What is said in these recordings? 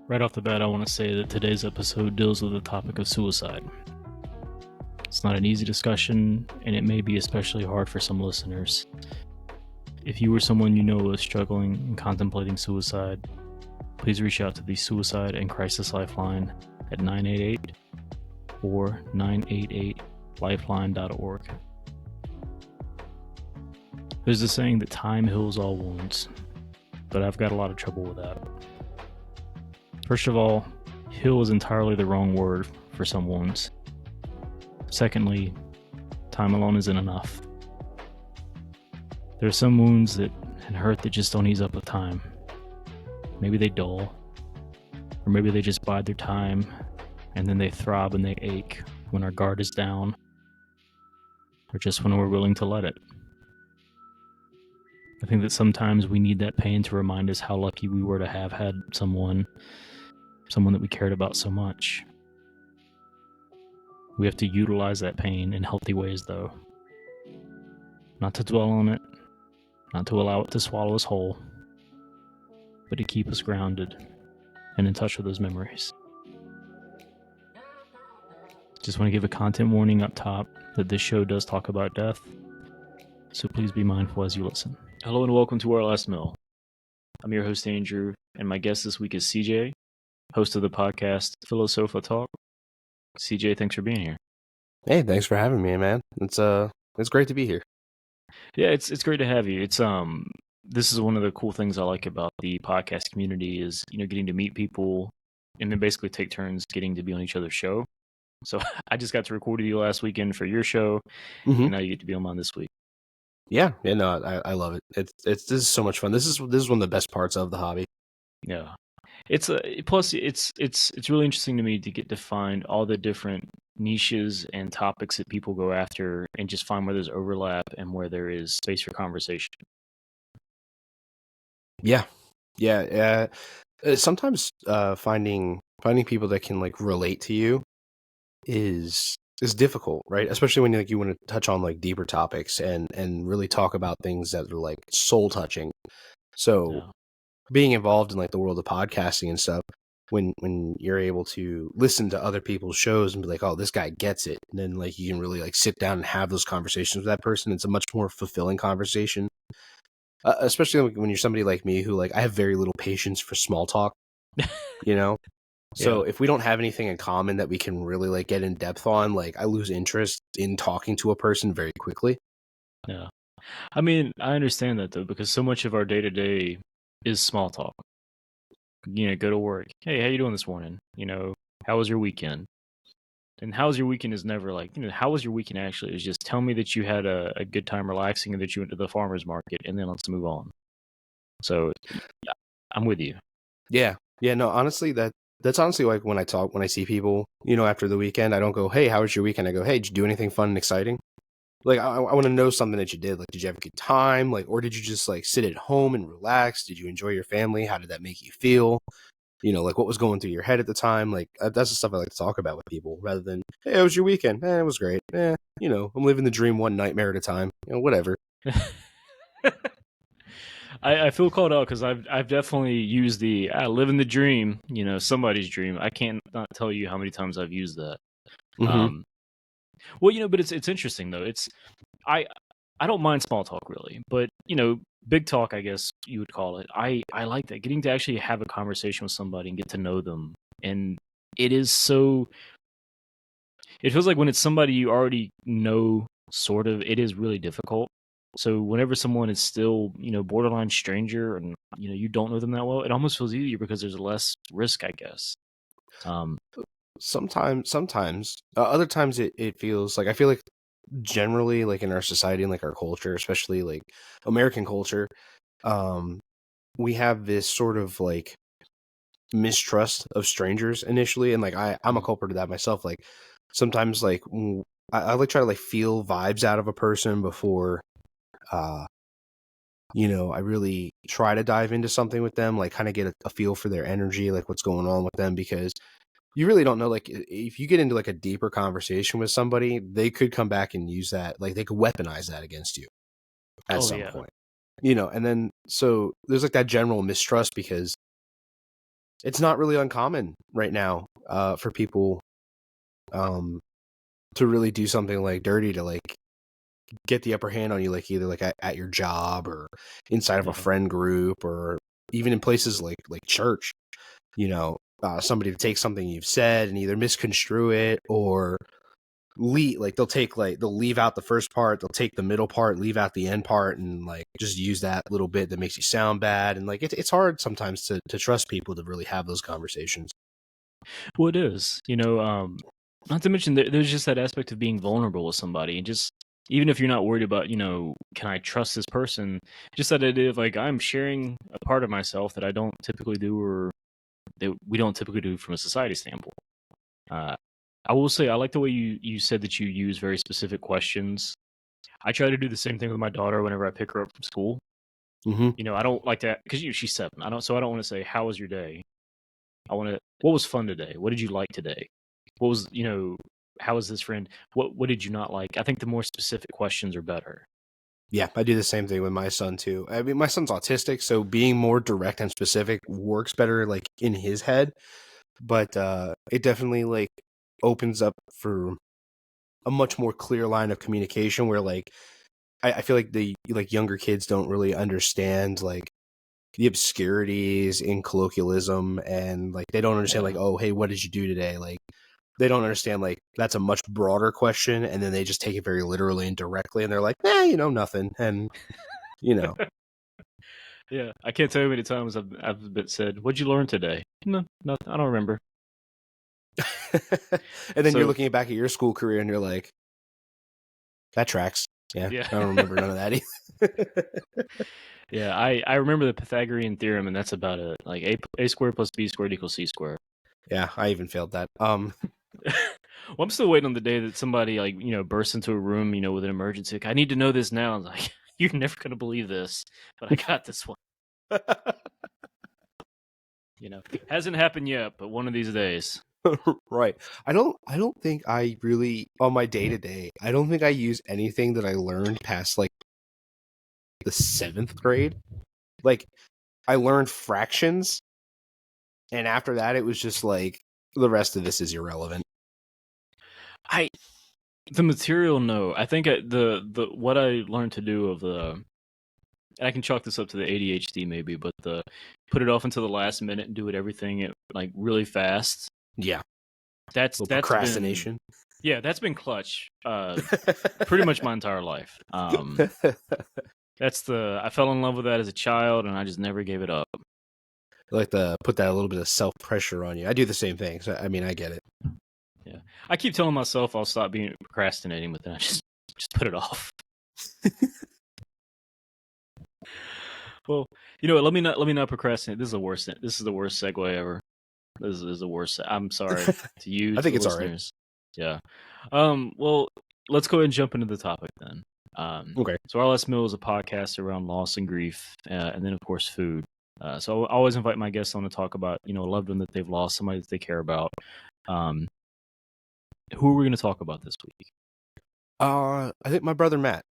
Right off the bat, I want to say that today's episode deals with the topic of suicide. It's not an easy discussion, and it may be especially hard for some listeners. If you or someone you know is struggling and contemplating suicide, please reach out to the Suicide and Crisis Lifeline at 988 or 988lifeline.org. There's a saying that time heals all wounds, but I've got a lot of trouble with that. First of all, heal is entirely the wrong word for some wounds. Secondly, time alone isn't enough. There are some wounds and hurt that just don't ease up with time. Maybe they dull, or maybe they just bide their time, and then they throb and they ache when our guard is down, or just when we're willing to let it. I think that sometimes we need that pain to remind us how lucky we were to have had someone that we cared about so much. We have to utilize that pain in healthy ways, though. Not to dwell on it, not to allow it to swallow us whole, but to keep us grounded and in touch with those memories. Just want to give a content warning up top that this show does talk about death, so please be mindful as you listen. Hello and welcome to Our Last Meal. I'm your host, Andrew, and my guest this week is CJ, host of the podcast Philosopha Talk. CJ, thanks for being here. Hey, thanks for having me, man. It's great to be here. Yeah, it's great to have you. This is one of the cool things I like about the podcast community is, getting to meet people and then basically take turns getting to be on each other's show. So I just got to record with you last weekend for your show, and now you get to be on mine this week. Yeah, no, I love it. This is so much fun. This is one of the best parts of the hobby. Yeah, it's really interesting to me to get to find all the different niches and topics that people go after, and just find where there's overlap and where there is space for conversation. Yeah. Sometimes finding people that can like relate to you is difficult, right? Especially when you want to touch on like deeper topics and really talk about things that are like soul touching. So being involved in like the world of podcasting and stuff, when you're able to listen to other people's shows and be like, oh, this guy gets it, and then like you can really like sit down and have those conversations with that person. It's a much more fulfilling conversation. Especially when you're somebody like me who like I have very little patience for small talk, So if we don't have anything in common that we can really like get in depth on, like I lose interest in talking to a person very quickly. Yeah. I mean, I understand that though, because so much of our day to day is small talk. Go to work. Hey, how you doing this morning? How was your weekend? And how's your weekend is never like, how was your weekend actually? It's just tell me that you had a good time relaxing and that you went to the farmer's market, and then let's move on. So I'm with you. Yeah. No, honestly, that's honestly like when I see people, after the weekend, I don't go, hey, how was your weekend? I go, hey, did you do anything fun and exciting? Like, I want to know something that you did. Like, did you have a good time? Like, or did you just like sit at home and relax? Did you enjoy your family? How did that make you feel? Like what was going through your head at the time? Like, that's the stuff I like to talk about with people rather than, hey, how was your weekend? It was great. I'm living the dream one nightmare at a time. Whatever. I feel called out because I've definitely used the living the dream, somebody's dream. I can't not tell you how many times I've used that. Mm-hmm. Well, but it's interesting though. I don't mind small talk really, but big talk, I guess you would call it. I like that, getting to actually have a conversation with somebody and get to know them. And it feels like when it's somebody you already know, sort of, it is really difficult. So whenever someone is still, borderline stranger and, you don't know them that well, it almost feels easier because there's less risk, I guess. Sometimes, other times it feels like, I feel like generally like in our society and like our culture, especially like American culture, we have this sort of like mistrust of strangers initially. And like, I'm a culprit of that myself. Like sometimes like I like try to like feel vibes out of a person before, I really try to dive into something with them, like kind of get a feel for their energy, like what's going on with them, because you really don't know, like if you get into like a deeper conversation with somebody, they could come back and use that, like they could weaponize that against you at some point, and then so there's like that general mistrust because it's not really uncommon right now for people to really do something like dirty to like get the upper hand on you, like either like at your job or inside of a Yeah. friend group or even in places like church. You know, somebody to take something you've said and either misconstrue it or they'll leave out the first part, they'll take the middle part, leave out the end part, and like just use that little bit that makes you sound bad. And like it's hard sometimes to trust people to really have those conversations. Well, it is. Not to mention there's just that aspect of being vulnerable with somebody, and just even if you're not worried about, can I trust this person? Just that idea of like I'm sharing a part of myself that I don't typically do, or that we don't typically do from a society standpoint. Uh, I will say I like the way you said that you use very specific questions. I try to do the same thing with my daughter whenever I pick her up from school. Mm-hmm. I don't like that because she's 7. I don't want to say how was your day. I want to what was fun today. What did you like today? What was how was this friend? What did you not like? I think the more specific questions are better. Yeah, I do the same thing with my son too. I mean, my son's autistic, so being more direct and specific works better like in his head, but it definitely like opens up for a much more clear line of communication where like I feel like the like younger kids don't really understand like the obscurities in colloquialism and like they don't understand Yeah. like, oh, hey, what did you do today? Like they don't understand like that's a much broader question and then they just take it very literally and directly and they're like, nothing. And you know. Yeah. I can't tell you how many times I've been said, "What'd you learn today?" No, nothing. I don't remember. And then you're So looking back at your school career and you're like, that tracks. Yeah, yeah, I don't remember none of that either. yeah. I remember the Pythagorean theorem, and that's about it. Like a squared plus b squared equals c squared. Yeah, I even failed that. Well, I'm still waiting on the day that somebody like bursts into a room, with an emergency. Like, I need to know this now. I was like, you're never gonna believe this, but I got this one. Hasn't happened yet, but one of these days. Right. I don't think I really on my day to day, I don't think I use anything that I learned past like the 7th grade. Like I learned fractions and after that it was just like the rest of this is irrelevant. I the material, no. I think the what I learned to do of the and I can chalk this up to the ADHD maybe, but the put it off until the last minute and do it everything like really fast. Yeah. That's Little that's been procrastination. yeah, that's been clutch. Pretty much my entire life. I fell in love with that as a child, and I just never gave it up. I like to put that a little bit of self pressure on you. I do the same thing. So I mean, I get it. Yeah, I keep telling myself I'll stop being procrastinating, but then I just put it off. Well, let me not procrastinate. This is the worst. This is the worst segue ever. This is the worst. I'm sorry to you, I to think the it's all right. listeners. Yeah. Well, let's go ahead and jump into the topic then. Okay. So our last meal is a podcast around loss and grief, and then of course food. So I always invite my guests on to talk about a loved one that they've lost, somebody that they care about. Who are we going to talk about this week? I think my brother Matt.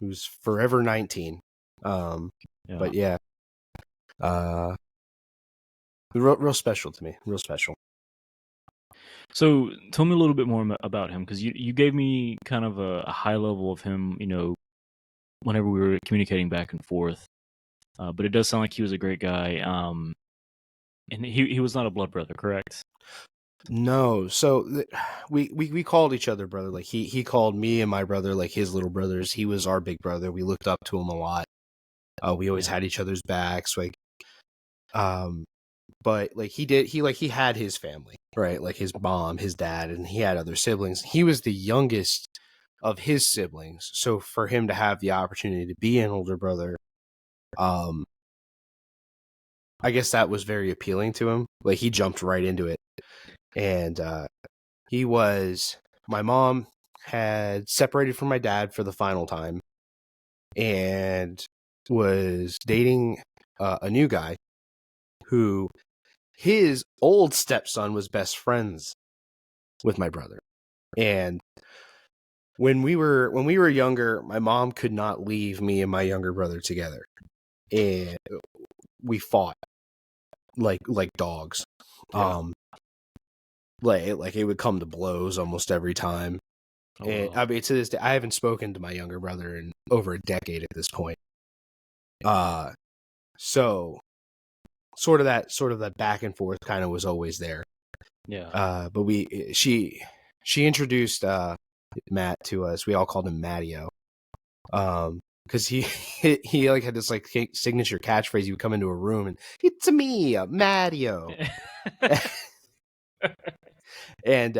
Who's forever 19. Yeah. But yeah. Real special to me. Real special. So tell me a little bit more about him, because you gave me kind of a high level of him, whenever we were communicating back and forth. But it does sound like he was a great guy. And he was not a blood brother, correct? No, so we called each other brother. Like he called me and my brother like his little brothers. He was our big brother. We looked up to him a lot. We always had each other's backs. Like, but like he had his family, right? Like his mom, his dad, and he had other siblings. He was the youngest of his siblings, so for him to have the opportunity to be an older brother, I guess that was very appealing to him. Like he jumped right into it. And my mom had separated from my dad for the final time and was dating a new guy who his old stepson was best friends with my brother. And when we were younger, my mom could not leave me and my younger brother together. And we fought like dogs. Yeah. Like it would come to blows almost every time. Oh And wow. I mean, to this day, I haven't spoken to my younger brother in over a decade at this point. So sort of that back and forth kind of was always there. Yeah. But she introduced Matt to us. We all called him Mattio. Because he like had this like signature catchphrase. He would come into a room and it's me, Mattio, and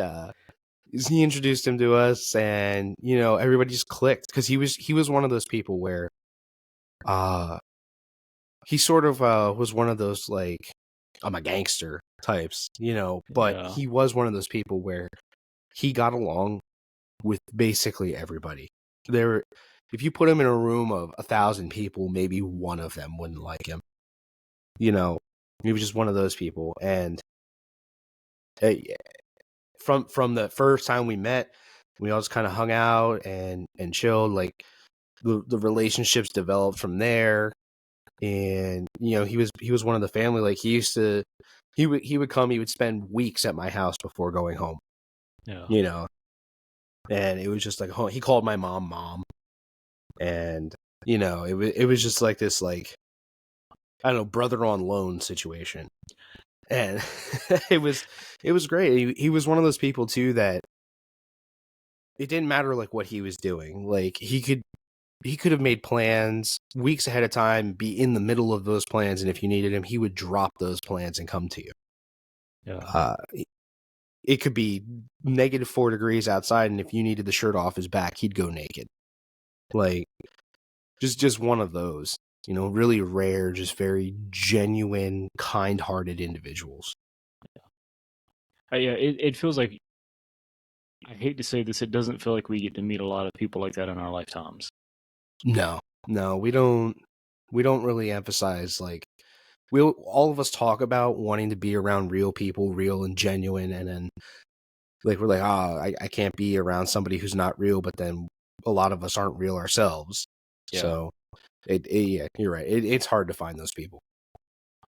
he introduced him to us, and you know everybody just clicked because he was one of those people where uh he sort of was one of those like I'm a gangster types, you know, but Yeah. he was one of those people where he got along with basically everybody. There, if you put him in a room of 1,000 people, maybe one of them wouldn't like him. You know, he was just one of those people. And uh, from the first time we met, we all just kind of hung out and chilled. Like the relationships developed from there. And you know, he was one of the family. Like he would come. He would spend weeks at my house before going home. Yeah. You know, and it was just like he called my mom, and you know, it was just like this like I don't know, brother on loan situation. And it was great. He was one of those people too that it didn't matter like what he was doing. Like he could have made plans weeks ahead of time, be in the middle of those plans, and if you needed him, he would drop those plans and come to you. Yeah. Uh, it could be -4 degrees outside, and if you needed the shirt off his back, he'd go naked. Like just one of those, you know, really rare, just very genuine, kind-hearted individuals. Yeah. It feels like, I hate to say this, it doesn't feel like we get to meet a lot of people like that in our lifetimes. No, no, we don't really emphasize like we'll all of us talk about wanting to be around real people, real and genuine, and then like we're like, I can't be around somebody who's not real, but then a lot of us aren't real ourselves. Yeah. So yeah, you're right. It's hard to find those people.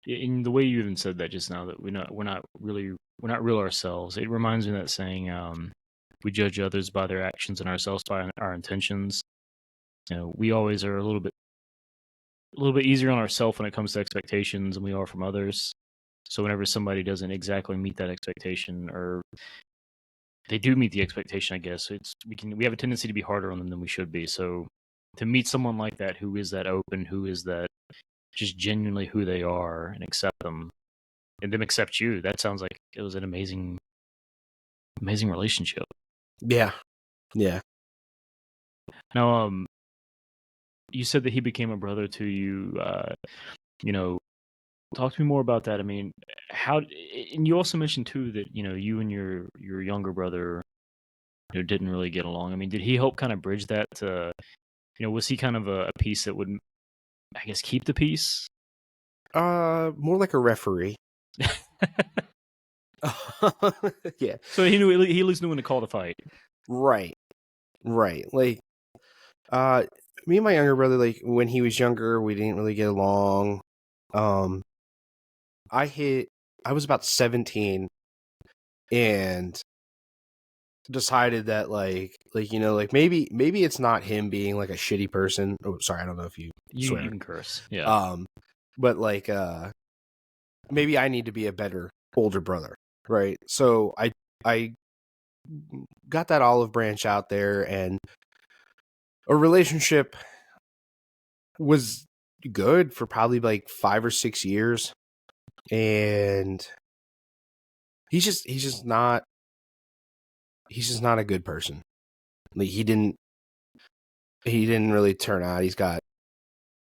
In the way you even said that just now, that we're not real ourselves. It reminds me of that saying, we judge others by their actions and ourselves by our intentions. You know, we always are a little bit easier on ourselves when it comes to expectations than we are from others. So whenever somebody doesn't exactly meet that expectation, or they do meet the expectation, I guess we have a tendency to be harder on them than we should be. So to meet someone like that, who is that open, who is that just genuinely who they are, and accept them, and them accept you, that sounds like it was an amazing relationship. Yeah, yeah. Now, you said that he became a brother to you. You know, talk to me more about that. I mean, how? And you also mentioned too that you and your younger brother, didn't really get along. I mean, did he help kind of bridge that? Was he kind of a piece that would, I guess, keep the peace? More like a referee. Yeah, So he at least knew when to call the fight. right, right. Like, uh, me and my younger brother, like when he was younger, we didn't really get along. Um, I was about 17 and decided that like you know like maybe it's not him being like a shitty person. Oh, sorry, I don't know if you You swear. can curse, yeah. But like maybe I need to be a better older brother, right? So I got that olive branch out there, and a relationship was good for probably like 5 or 6 years, and he's just not a good person. Like he didn't really turn out. He's got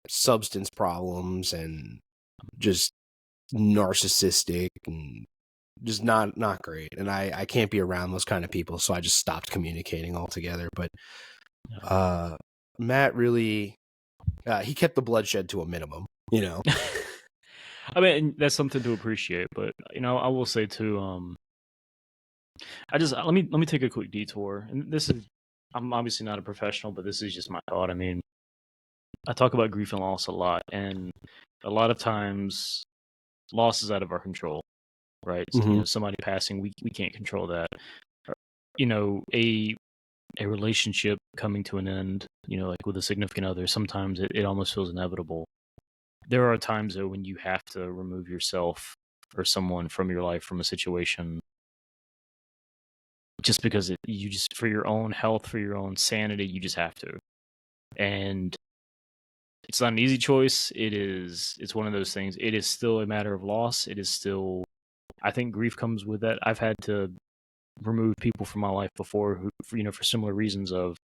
substance problems and just narcissistic and just not great. And I can't be around those kind of people, so I just stopped communicating altogether. But uh Matt really he kept the bloodshed to a minimum, you know. I mean, that's something to appreciate, but I will say too. I just let me take a quick detour, and this is, I'm obviously not a professional, but this is just my thought. I mean, I talk about grief and loss a lot, and a lot of times loss is out of our control, right? Mm-hmm. Somebody passing, we can't control that. A relationship coming to an end, like with a significant other, sometimes it almost feels inevitable. There are times though when you have to remove yourself or someone from your life from a situation just because you just for your own health, for your own sanity, you just have to. And it's not an easy choice. It's one of those things. It is still a matter of loss. It is still, I think grief comes with that. I've had to remove people from my life before who, for similar reasons of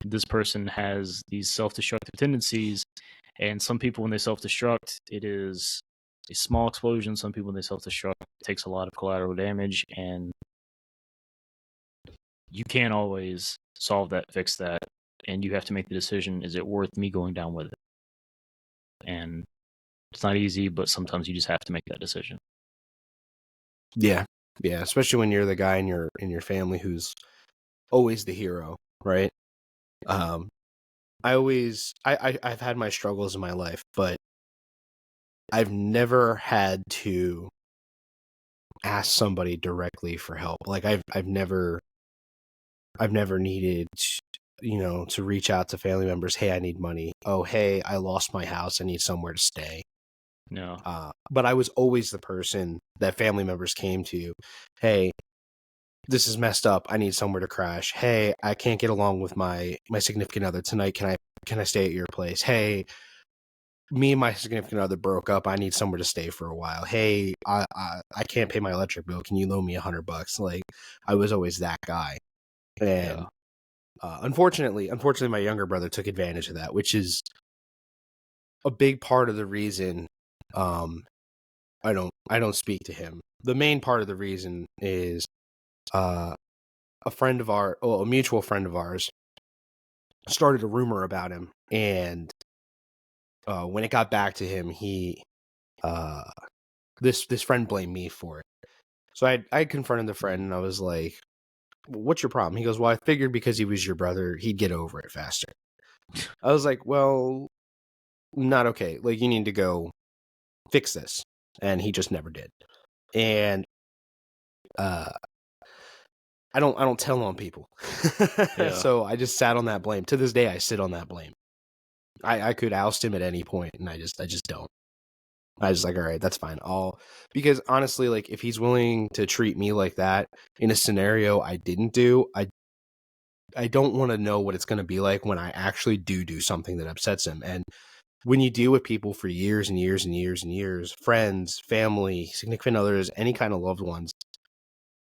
this person has these self-destructive tendencies, and some people when they self-destruct, it is a small explosion. Some people when they self-destruct, it takes a lot of collateral damage, and you can't always solve that, fix that, and you have to make the decision: is it worth me going down with it? And it's not easy, but sometimes you just have to make that decision. Yeah, yeah. Especially when you're the guy in your family who's always the hero, right? Um, I've had my struggles in my life, but I've never had to ask somebody directly for help. Like I've never needed, to reach out to family members. Hey, I need money. Oh, hey, I lost my house. I need somewhere to stay. No. But I was always the person that family members came to. Hey, this is messed up. I need somewhere to crash. Hey, I can't get along with my significant other tonight. Can I stay at your place? Hey, me and my significant other broke up. I need somewhere to stay for a while. Hey, I can't pay my electric bill. Can you loan me $100? Like, I was always that guy. And Yeah. unfortunately, my younger brother took advantage of that, which is a big part of the reason I don't speak to him. The main part of the reason is a mutual friend of ours started a rumor about him, and when it got back to him, he this friend blamed me for it. So I confronted the friend, and I was like, "What's your problem?" He goes, "Well, I figured because he was your brother, he'd get over it faster." I was like, "Well, not okay. Like, you need to go fix this," and he just never did. And uh, I don't tell on people, Yeah. so I just sat on that blame. To this day, I sit on that blame. I could oust him at any point, and I just don't. I just like, all right, that's fine. Because honestly, like, if he's willing to treat me like that in a scenario I didn't do, I don't want to know what it's going to be like when I actually do something that upsets him. And when you deal with people for years and years and years and years, friends, family, significant others, any kind of loved ones,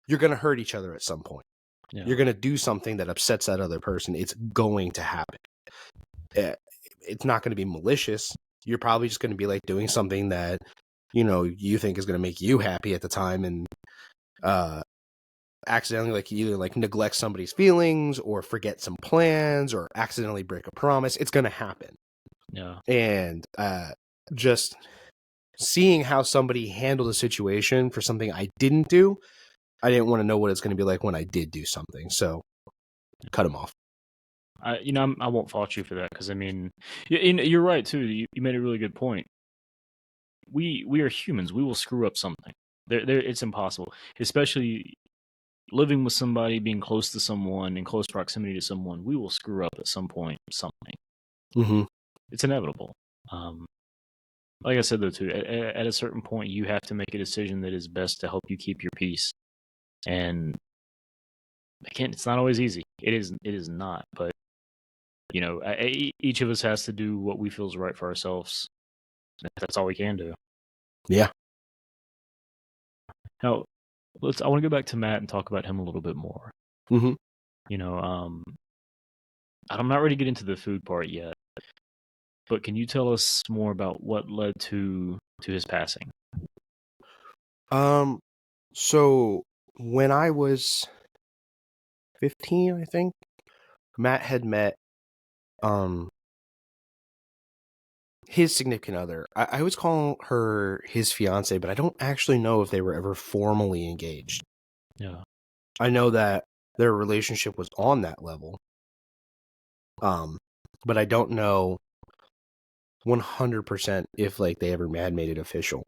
you're going to hurt each other at some point. Yeah. You're going to do something that upsets that other person. It's going to happen. It's not going to be malicious. You're probably just going to be like doing something that, you think is going to make you happy at the time, and accidentally, like, you either like neglect somebody's feelings or forget some plans or accidentally break a promise. It's going to happen. Yeah. And just seeing how somebody handled a situation for something I didn't do, I didn't want to know what it's going to be like when I did do something. So cut him off. I won't fault you for that because I mean, you're right too. You made a really good point. We are humans. We will screw up something. It's impossible, especially living with somebody, being close to someone, in close proximity to someone. We will screw up at some point. Something. Mm-hmm. It's inevitable. Like I said though too, at a certain point, you have to make a decision that is best to help you keep your peace. And again, it's not always easy. It is. It is not. But each of us has to do what we feel is right for ourselves. That's all we can do. Yeah. Now, I want to go back to Matt and talk about him a little bit more. Mm-hmm. You know, I'm not ready to get into the food part yet, but can you tell us more about what led to his passing? So when I was 15, I think, Matt had met his significant other. I always call her his fiance, but I don't actually know if they were ever formally engaged. Yeah. I know that their relationship was on that level. But I don't know 100% if like they ever had made it official.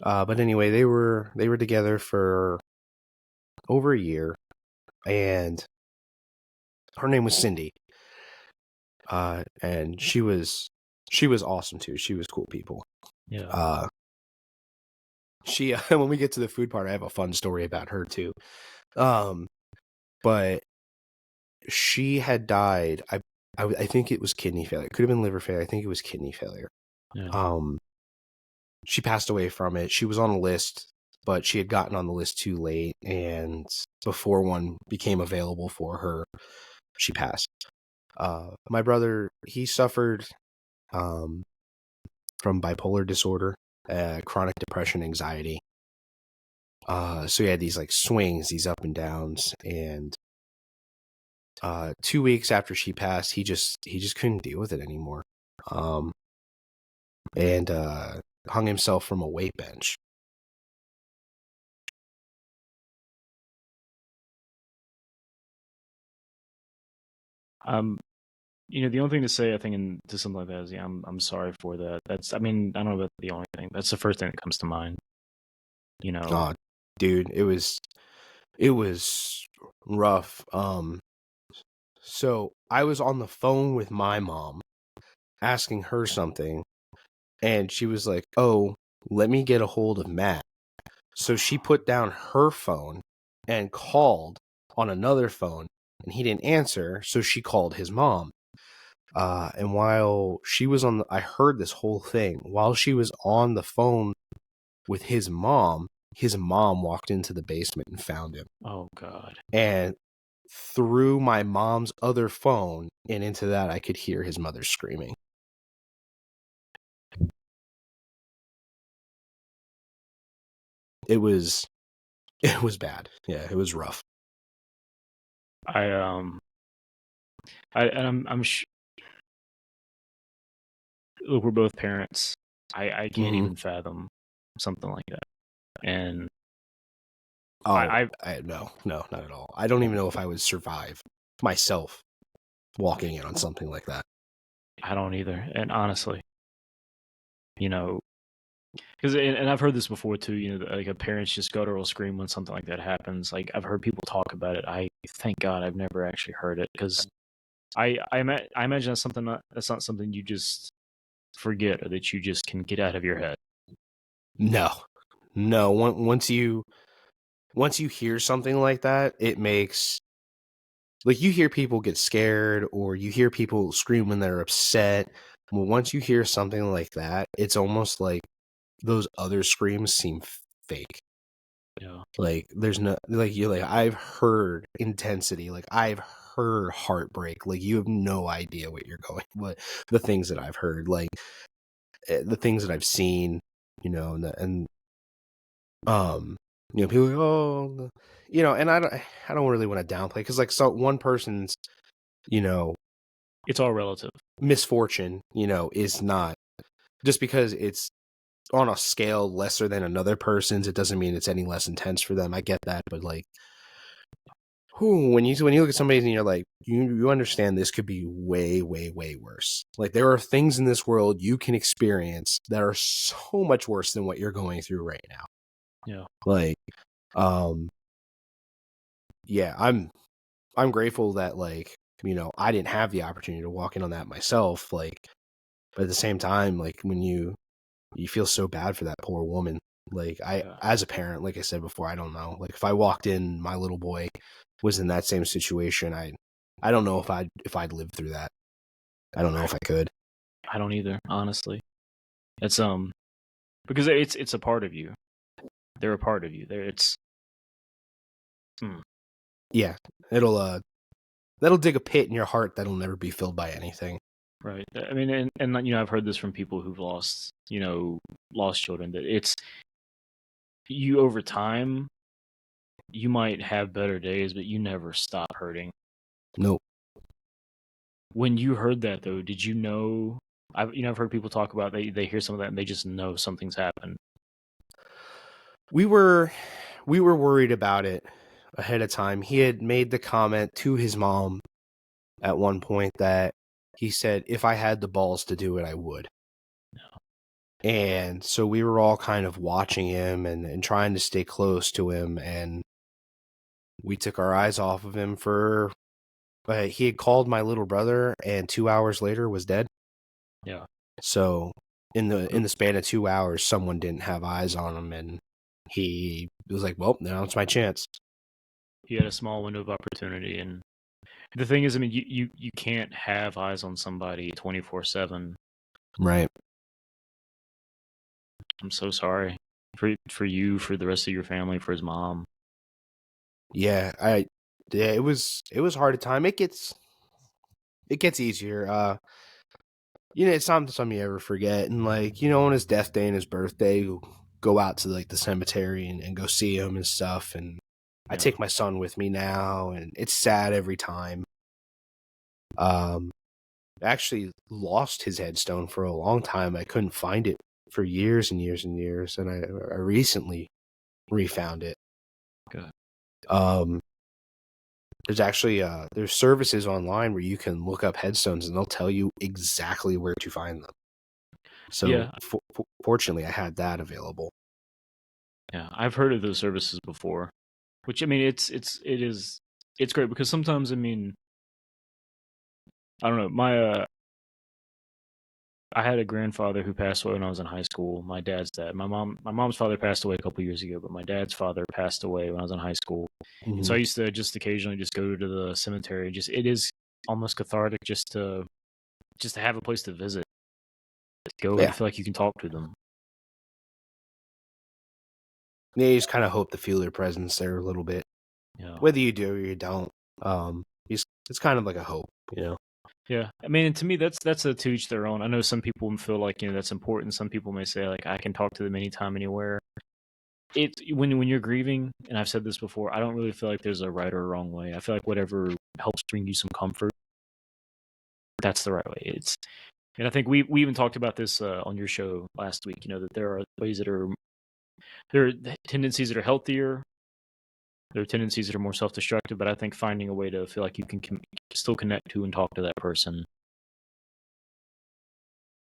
But anyway, they were together for over a year, and her name was Cindy. And she was awesome too. She was cool people. Yeah. She when we get to the food part, I have a fun story about her too. But she had died. I think it was kidney failure. It could have been liver failure. I think it was kidney failure. Yeah. She passed away from it. She was on a list, but she had gotten on the list too late, and before one became available for her, she passed. My brother, he suffered from bipolar disorder, chronic depression, anxiety. So he had these like swings, these up and downs, and 2 weeks after she passed, he just couldn't deal with it anymore, and hung himself from a weight bench. The only thing to say, I think, to something like that is, yeah, I'm sorry for that. That's, I mean, I don't know about the only thing. That's the first thing that comes to mind. You know, Oh, dude, it was rough. So I was on the phone with my mom asking her something, and she was like, "Oh, let me get a hold of Matt." So she put down her phone and called on another phone, and he didn't answer, so she called his mom. And while she was I heard this whole thing. While she was on the phone with his mom walked into the basement and found him. oh God, And through my mom's other phone and into that, I could hear his mother screaming. It was bad. Yeah, it was rough. I and look, we're both parents. I can't even fathom something like that. And Oh, I no, not at all. I don't even know if I would survive myself walking in on something like that. I don't either. And honestly, because and I've heard this before too. Like a parents just gutter will scream when something like that happens. Like I've heard people talk about it. I thank God I've never actually heard it, because I imagine that's not something you just forget, or that you just can get out of your head. No, no. Once you hear something like that, it makes, like, you hear people get scared or you hear people scream when they're upset. Well, once you hear something like that, it's almost like those other screams seem fake. Yeah, Like there's no, like, you're like, I've heard intensity, like I've heard heartbreak, like you have no idea what you're going, what the things that I've heard, like the things that I've seen, and um people are like, oh, and I don't really want to downplay, because like, so one person's, you know it's all relative. misfortune, is not, just because it's on a scale lesser than another person's, it doesn't mean it's any less intense for them. I get that, but like, when you look at somebody and you're like, you understand this could be way, way, way worse. Like, there are things in this world you can experience that are so much worse than what you're going through right now. Yeah, Like, yeah, I'm grateful that, like, I didn't have the opportunity to walk in on that myself. Like, but at the same time, like, when you feel so bad for that poor woman. Like, yeah. as a parent, like I said before, I don't know. Like, if I walked in, my little boy was in that same situation, I don't know if I'd live through that. I don't know if I could. I don't either, honestly. It's because it's a part of you. They're a part of you. It's Yeah, that'll dig a pit in your heart that'll never be filled by anything. right. I mean, and I've heard this from people who've lost children, that it's you over time. You might have better days, but you never stop hurting. Nope. When you heard that, though, did you know? I've heard people talk about, they hear some of that and they just know something's happened. We were worried about it ahead of time. He had made the comment to his mom at one point that he said, if I had the balls to do it, I would. And so we were all kind of watching him and trying to stay close to him. And we took our eyes off of him for, he had called my little brother and 2 hours later was dead. Yeah. So in the span of 2 hours, someone didn't have eyes on him. And he was like, well, now it's my chance. He had a small window of opportunity. And the thing is, I mean, you can't have eyes on somebody 24/7. Right. I'm so sorry for you, for the rest of your family, for his mom. Yeah, it was hard at time. It gets easier. It's not something you ever forget. And like, on his death day and his birthday, we'll go out to like the cemetery and go see him and stuff. And I Yeah. take my son with me now, and it's sad every time. I actually lost his headstone for a long time. I couldn't find it for years and years and years, and I recently refound it. Good. There's actually there's services online where you can look up headstones and they'll tell you exactly where to find them. So Yeah. fortunately, I had that available. Yeah, I've heard of those services before, which I mean, it's great because sometimes, I mean, I don't know, I had a grandfather who passed away when I was in high school. My dad's dad. My mom's father passed away a couple years ago, but my dad's father passed away when I was in high school. And so I used to just occasionally just go to the cemetery. Just it is almost cathartic just to have a place to visit. Go Yeah. and feel like you can talk to them. Yeah, you just kind of hope to feel their presence there a little bit. Yeah. Whether you do or you don't, it's kind of like a hope, Yeah, I mean, and to me, that's a to each their own. I know some people feel like that's important. Some people may say like I can talk to them anytime, anywhere. It when you're grieving, and I've said this before, I don't really feel like there's a right or a wrong way. I feel like whatever helps bring you some comfort, that's the right way. And I think we even talked about this on your show last week. That there are ways there are tendencies that are healthier. There are tendencies that are more self-destructive, but I think finding a way to feel like you can still connect to and talk to that person,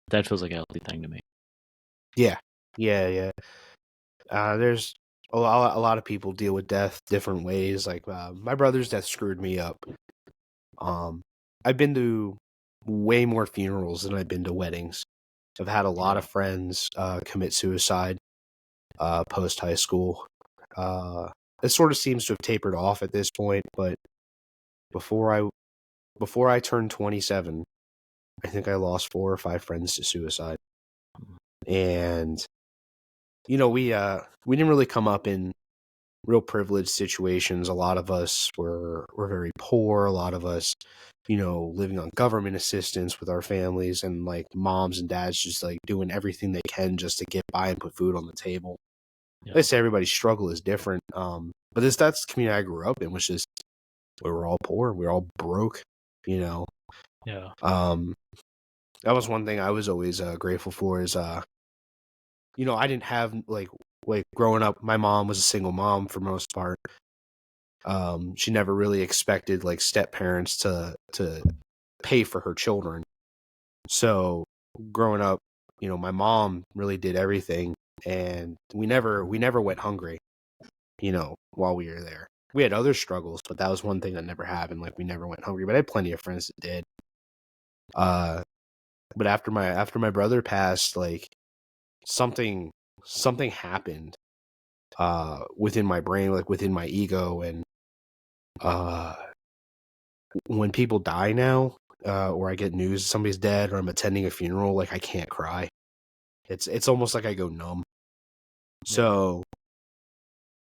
that feels like a healthy thing to me. Yeah. There's a lot of people deal with death different ways. Like my brother's death screwed me up. I've been to way more funerals than I've been to weddings. I've had a lot of friends commit suicide post high school. It sort of seems to have tapered off at this point, but before I turned 27, I think I lost 4 or 5 friends to suicide. And we didn't really come up in real privileged situations. A lot of us were very poor. A lot of us, living on government assistance with our families, and like moms and dads just like doing everything they can just to get by and put food on the table. Yeah. They say everybody's struggle is different. But that's the community I grew up in, was just we were all poor, we were all broke, Yeah. That was one thing I was always grateful for is I didn't have like growing up, my mom was a single mom for most part. She never really expected like step parents to pay for her children. So growing up, my mom really did everything, and we never went hungry, while we were there. We had other struggles, but that was one thing that never happened. Like we never went hungry, but I had plenty of friends that did. But after my brother passed, like something happened within my brain, like within my ego. And when people die now, or I get news somebody's dead, or I'm attending a funeral, like I can't cry. It's almost like I go numb. So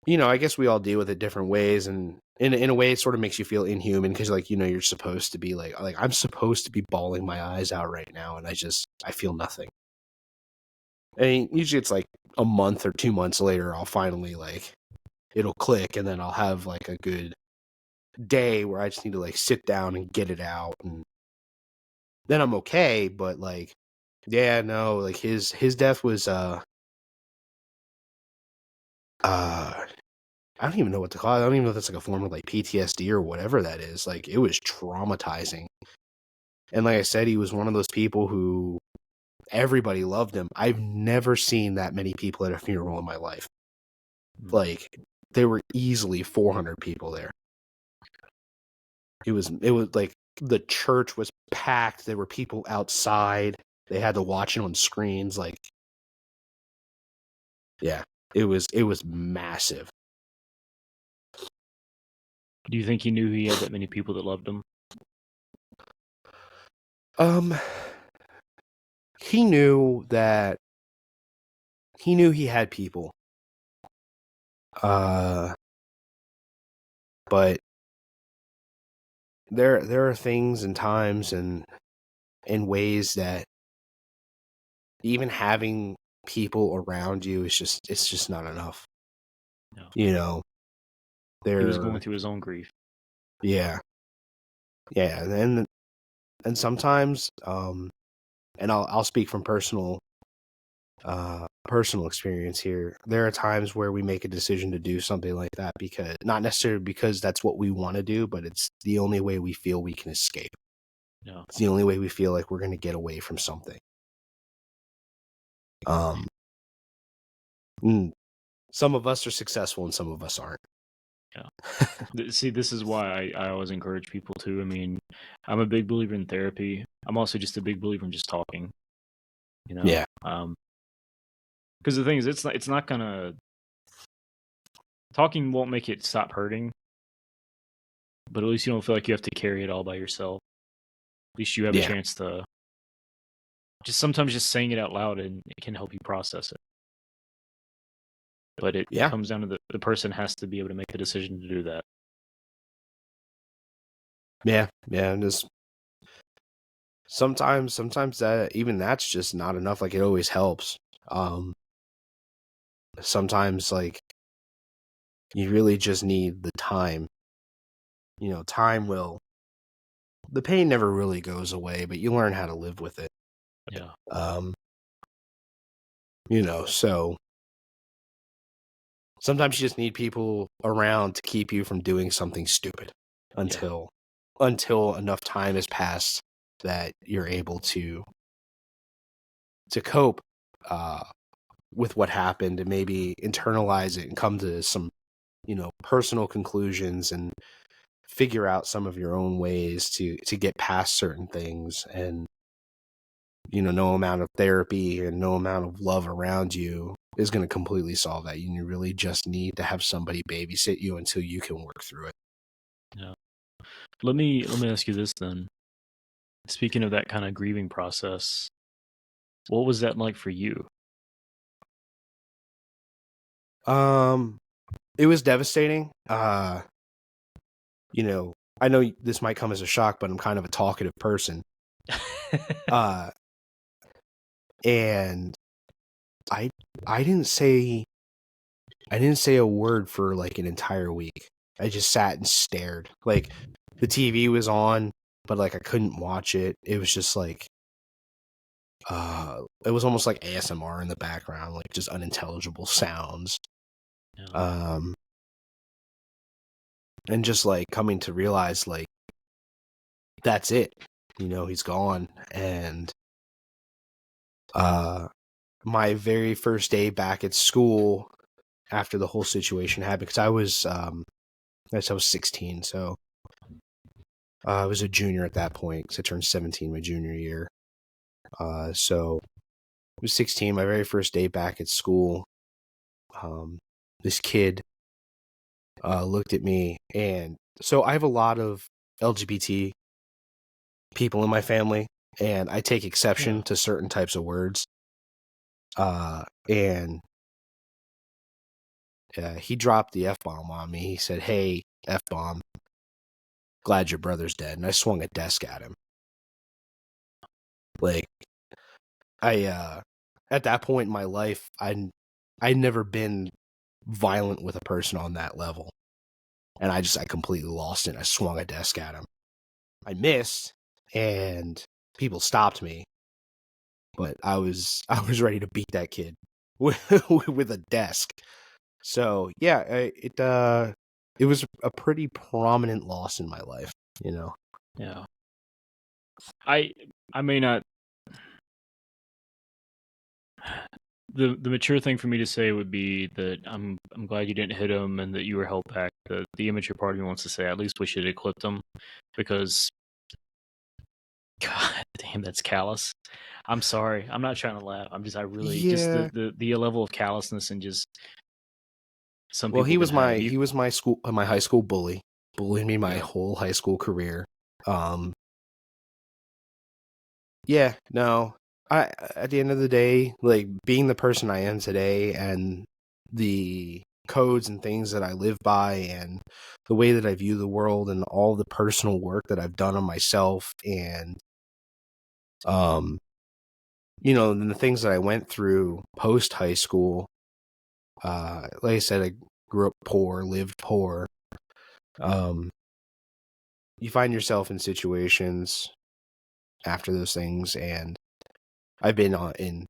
I guess we all deal with it different ways, and in a way it sort of makes you feel inhuman, because like you're supposed to be like I'm supposed to be bawling my eyes out right now, and I feel nothing. I mean, usually it's like a month or 2 months later, I'll finally it'll click, and then I'll have like a good day where I just need to like sit down and get it out, and then I'm okay. But like, yeah, no, like his death was I don't even know what to call it. I don't even know if that's like a form of like PTSD or whatever that is. Like it was traumatizing. And like I said, he was one of those people who everybody loved him. I've never seen that many people at a funeral in my life. Like, there were easily 400 people there. It was like the church was packed. There were people outside. They had to watch it on screens. Like, yeah, it was massive. Do you think he knew he had that many people that loved him? He knew that he had people. But there are things and times and ways that even having people around you is just not enough. No. You know, He was going through his own grief. Yeah. Yeah, and sometimes and I'll speak from personal experience here. There are times where we make a decision to do something like that because not necessarily because that's what we want to do, but it's the only way we feel we can escape. No. It's the only way we feel like we're going to get away from something. Some of us are successful and some of us aren't. Yeah. See, this is why I always encourage people to. I mean, I'm a big believer in therapy. I'm also just a big believer in just talking. You know? Yeah. Because the thing is, it's not gonna talking won't make it stop hurting. But at least you don't feel like you have to carry it all by yourself. At least you have a chance to sometimes just saying it out loud, and it can help you process it. But it comes down to the person has to be able to make the decision to do that. Yeah, and just sometimes that even that's just not enough. Like, it always helps. Sometimes, like, you really just need the time. You know, the pain never really goes away, but you learn how to live with it. Yeah. You know, so sometimes you just need people around to keep you from doing something stupid until enough time has passed that you're able to cope with what happened and maybe internalize it and come to some, personal conclusions and figure out some of your own ways to get past certain things. And, no amount of therapy and no amount of love around you is going to completely solve that. You really just need to have somebody babysit you until you can work through it. Yeah. Let me ask you this then. Speaking of that kind of grieving process, what was that like for you? It was devastating. I know this might come as a shock, but I'm kind of a talkative person. And I didn't say a word for like an entire week. I just sat and stared. Like, the TV was on, but like I couldn't watch it. It was just like it was almost like ASMR in the background, like just unintelligible sounds. Yeah. And just like coming to realize, like, that's it. He's gone. And my very first day back at school after the whole situation happened, because I was 16, so I was a junior at that point because I turned 17 my junior year. So I was 16, my very first day back at school. This kid looked at me, and so I have a lot of LGBT people in my family, and I take exception to certain types of words. And he dropped the F-bomb on me. He said, "Hey, F-bomb, glad your brother's dead." And I swung a desk at him. Like, at that point in my life, I'd never been violent with a person on that level. And I completely lost it. I swung a desk at him. I missed, and people stopped me. But I was ready to beat that kid with a desk. So yeah, it was a pretty prominent loss in my life. Yeah. I may not The mature thing for me to say would be that I'm glad you didn't hit him and that you were held back. The immature part of me wants to say at least we should have clipped him, because God damn, that's callous. I'm sorry. I'm not trying to laugh. I really just Yeah. the level of callousness and just some Well, people can have. he was my high school bully, bullied me my Yeah, whole high school career. Um, yeah, no, I at the end of the day, like being the person I am today, and the codes and things that I live by, and the way that I view the world, and all the personal work that I've done on myself, and um, and the things that I went through post high school. Like I said, I grew up poor, lived poor. Um, you find yourself in situations after those things, and I've been in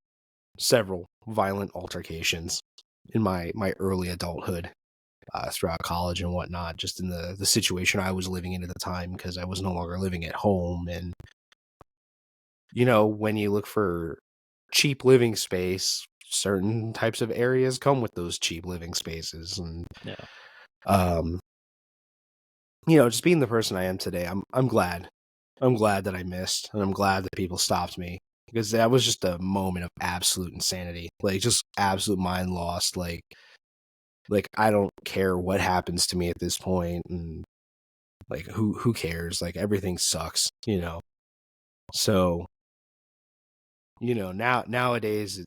several violent altercations in my early adulthood, throughout college and whatnot, just in the situation I was living in at the time, because I was no longer living at home. And when you look for cheap living space, certain types of areas come with those cheap living spaces. And yeah, um just being the person I am today, I'm glad. I'm glad that I missed, and I'm glad that people stopped me, because that was just a moment of absolute insanity, like just absolute mind lost. Like I don't care what happens to me at this point, and like who cares? Like everything sucks. So nowadays,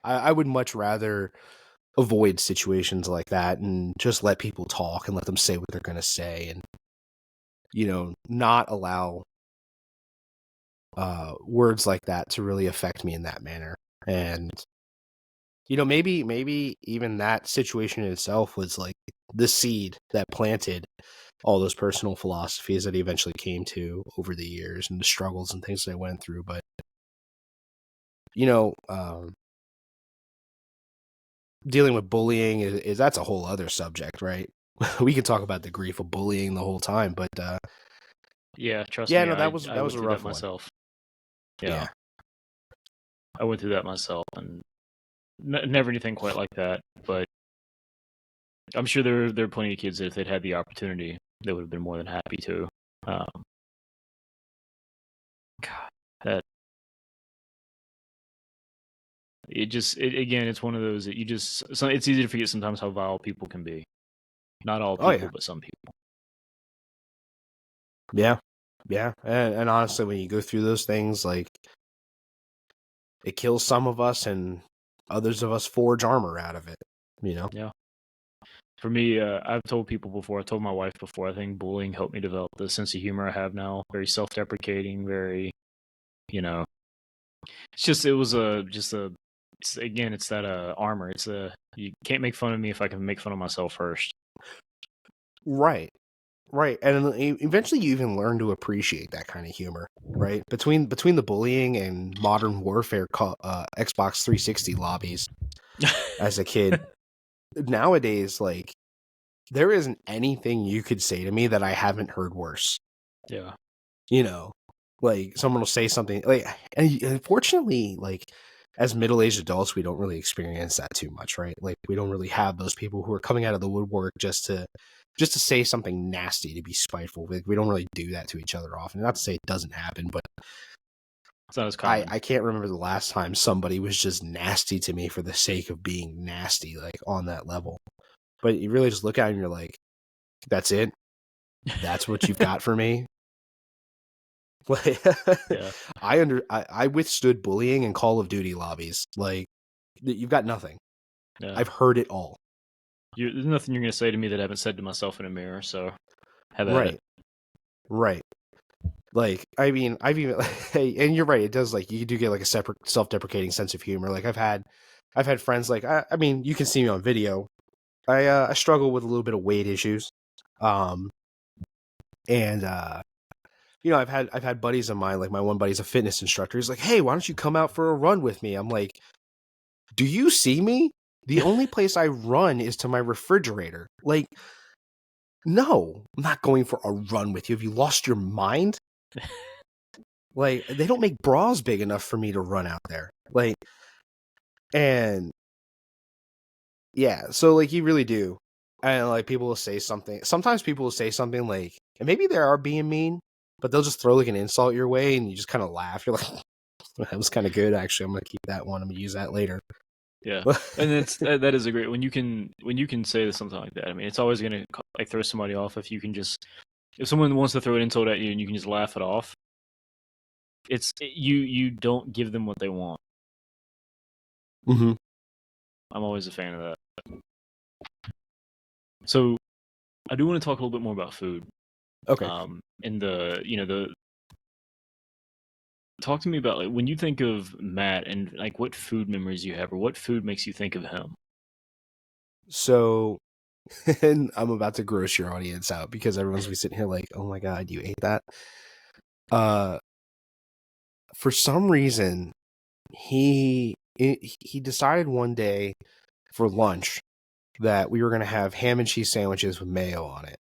I would much rather avoid situations like that and just let people talk and let them say what they're gonna say, and not allow words like that to really affect me in that manner. And maybe even that situation in itself was like the seed that planted all those personal philosophies that he eventually came to over the years, and the struggles and things that I went through. But you know um, dealing with bullying is that's a whole other subject, right? We could talk about the grief of bullying the whole time, but yeah. Trust yeah, me, no, that I was went a through that rough one. myself. Yeah, Yeah. I went through that myself, and never anything quite like that. But I'm sure there are plenty of kids that if they'd had the opportunity, they would have been more than happy to. Um, God, that again, it's one of those that it's easy to forget sometimes how vile people can be. Not all Oh yeah. people, but some people. Yeah. Yeah. And honestly, when you go through those things, like it kills some of us, and others of us forge armor out of it. Yeah. For me, I've told people before. I told my wife before. I think bullying helped me develop the sense of humor I have now. Very self-deprecating. Very, you know. It's just it was a just a. It's, again, it's that armor. It's you can't make fun of me if I can make fun of myself first. Right. Right. And eventually you even learn to appreciate that kind of humor, right? Between the bullying and modern warfare Xbox 360 lobbies as a kid, nowadays, like, there isn't anything you could say to me that I haven't heard worse. Yeah. You know, like someone will say something like, and unfortunately, like as middle-aged adults, we don't really experience that too much, right? Like we don't really have those people who are coming out of the woodwork just to say something nasty, to be spiteful. Like, we don't really do that to each other often. Not to say it doesn't happen, but It's not as common. I can't remember the last time somebody was just nasty to me for the sake of being nasty, like on that level. But you really just look at it and you're like, that's it? That's what you've got for me? Like, Yeah. I withstood bullying in Call of Duty lobbies. Like, you've got nothing. Yeah. I've heard it all. There's nothing you're gonna say to me that I haven't said to myself in a mirror. So have at it. Right. Right. Like, I mean, I've even, and you're right, it does, like, you do get like a separate self-deprecating sense of humor. Like, I've had friends, like, I mean, you can see me on video. I struggle with a little bit of weight issues. Um, and I've had buddies of mine, like my one buddy's a fitness instructor. He's like, "Hey, why don't you come out for a run with me?" I'm like, "Do you see me? The only place I run is to my refrigerator. Like, no, I'm not going for a run with you. Have you lost your mind?" Like, they don't make bras big enough for me to run out there. Like, and yeah, so like you really do. And like people will say something. Sometimes people will say something like, and maybe they are being mean, but they'll just throw like an insult your way and you just kind of laugh. You're like, that was kind of good, actually. I'm going to keep that one. I'm going to use that later. Yeah, and that is a great when you can say something like that. I mean, it's always gonna like throw somebody off if you can just if someone wants to throw an insult at you and you can just laugh it off. You don't give them what they want. Mm-hmm. I'm always a fan of that. So I do want to talk a little bit more about food. Okay. And the talk to me about like when you think of Matt and like what food memories you have or what food makes you think of him. So, and I'm about to gross your audience out because everyone's gonna be sitting here like, oh my God, you ate that? For some reason, he decided one day for lunch that we were going to have ham and cheese sandwiches with mayo on it.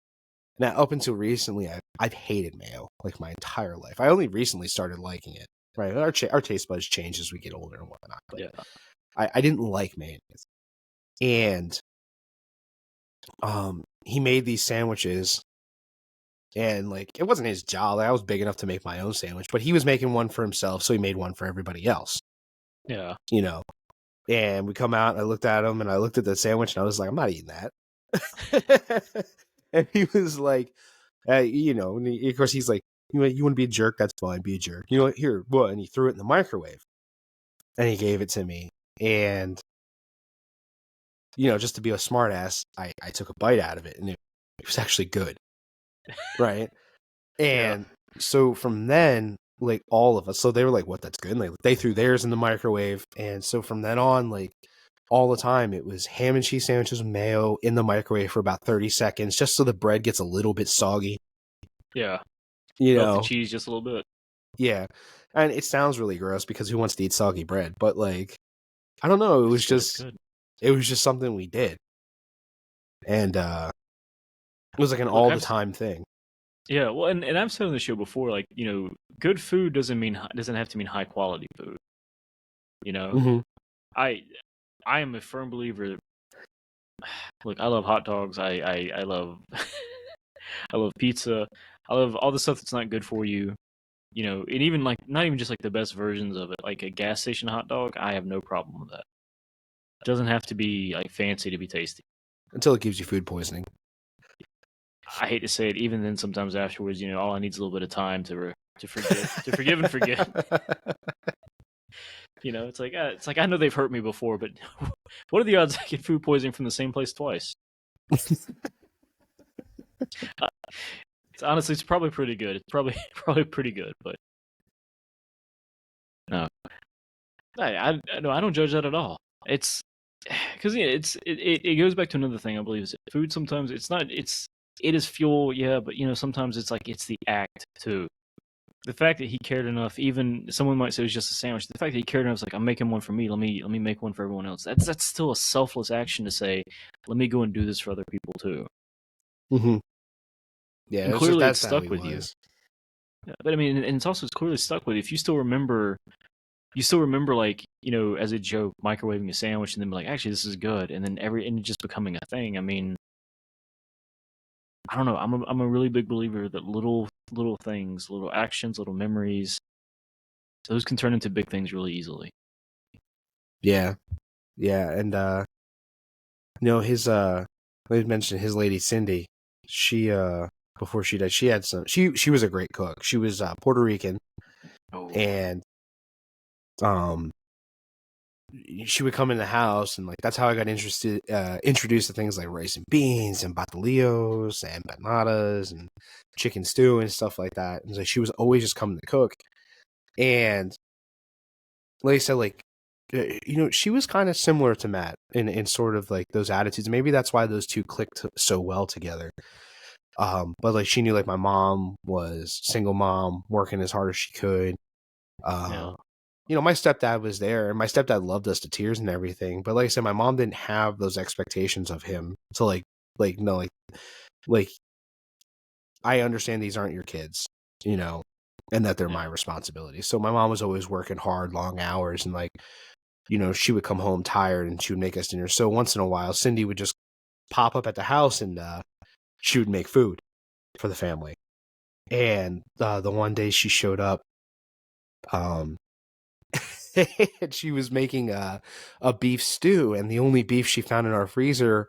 Now, up until recently, I've hated mayo like my entire life. I only recently started liking it. Right, our taste buds change as we get older and whatnot. But Yeah, I didn't like mayonnaise, and he made these sandwiches, and like it wasn't his job. Like, I was big enough to make my own sandwich, but he was making one for himself, so he made one for everybody else. yeah. You know, and we come out, and I looked at him, and I looked at the sandwich, and I was like, I'm not eating that. And he was like, and of course he's like, you want to be a jerk? That's fine, be a jerk. You know what? Here, what? And he threw it in the microwave, and he gave it to me, and just to be a smartass, I took a bite out of it, and it was actually good, right? And so from then, like all of us, so they were like, "What? That's good." And they threw theirs in the microwave, and so from then on, like all the time, it was ham and cheese sandwiches with mayo in the microwave for about 30 seconds, just so the bread gets a little bit soggy. Yeah. You Melt the know, cheese just a little bit. yeah. And it sounds really gross because who wants to eat soggy bread? But like, I don't know. It was Good. just something we did, and it was like an Look, all the time thing. yeah, well, and I've said on the show before, like good food doesn't have to mean high quality food. Mm-hmm. I am a firm believer. Look, I love hot dogs. I love I love pizza. I love all the stuff that's not good for you. And even like not even just like the best versions of it, like a gas station hot dog. I have no problem with that. It doesn't have to be like fancy to be tasty. Until it gives you food poisoning. I hate to say it, even then sometimes afterwards, all I need is a little bit of time to forgive and forget. It's like I know they've hurt me before, but what are the odds I get food poisoning from the same place twice? Honestly, it's probably pretty good. It's probably pretty good, but no, I don't judge that at all. It's because it goes back to another thing I believe is food. Sometimes it is fuel, yeah, but sometimes it's like it's the act too. The fact that he cared enough, even someone might say it was just a sandwich. The fact that he cared enough, is like I'm making one for me. Let me make one for everyone else. That's still a selfless action to say. Let me go and do this for other people too. Mm-hmm. Yeah, And clearly that's it's stuck with you. Yeah, but I mean, and it's clearly stuck with you. If you still remember like as a joke microwaving a sandwich and then be like, actually this is good, and then and it just becoming a thing. I mean, I don't know. I'm a really big believer that little things, little actions, little memories, those can turn into big things really easily. Yeah, and his I mentioned his lady Cindy. She before she died, she had some. She was a great cook. She was Puerto Rican, and she would come in the house, and like that's how I got introduced to things like rice and beans and batalillos and empanadas and chicken stew and stuff like that. And so she was always just coming to cook, and like I said, like she was kind of similar to Matt in sort of like those attitudes. Maybe that's why those two clicked so well together. But like she knew like my mom was single mom working as hard as she could. My stepdad was there, and my stepdad loved us to tears and everything. But like I said, my mom didn't have those expectations of him. So like I understand these aren't your kids, and that they're my Yeah. responsibility. So my mom was always working hard, long hours, and like, you know, she would come home tired and she would make us dinner. So once in a while, Cindy would just pop up at the house and she would make food for the family. And the one day she showed up, and she was making a beef stew, and the only beef she found in our freezer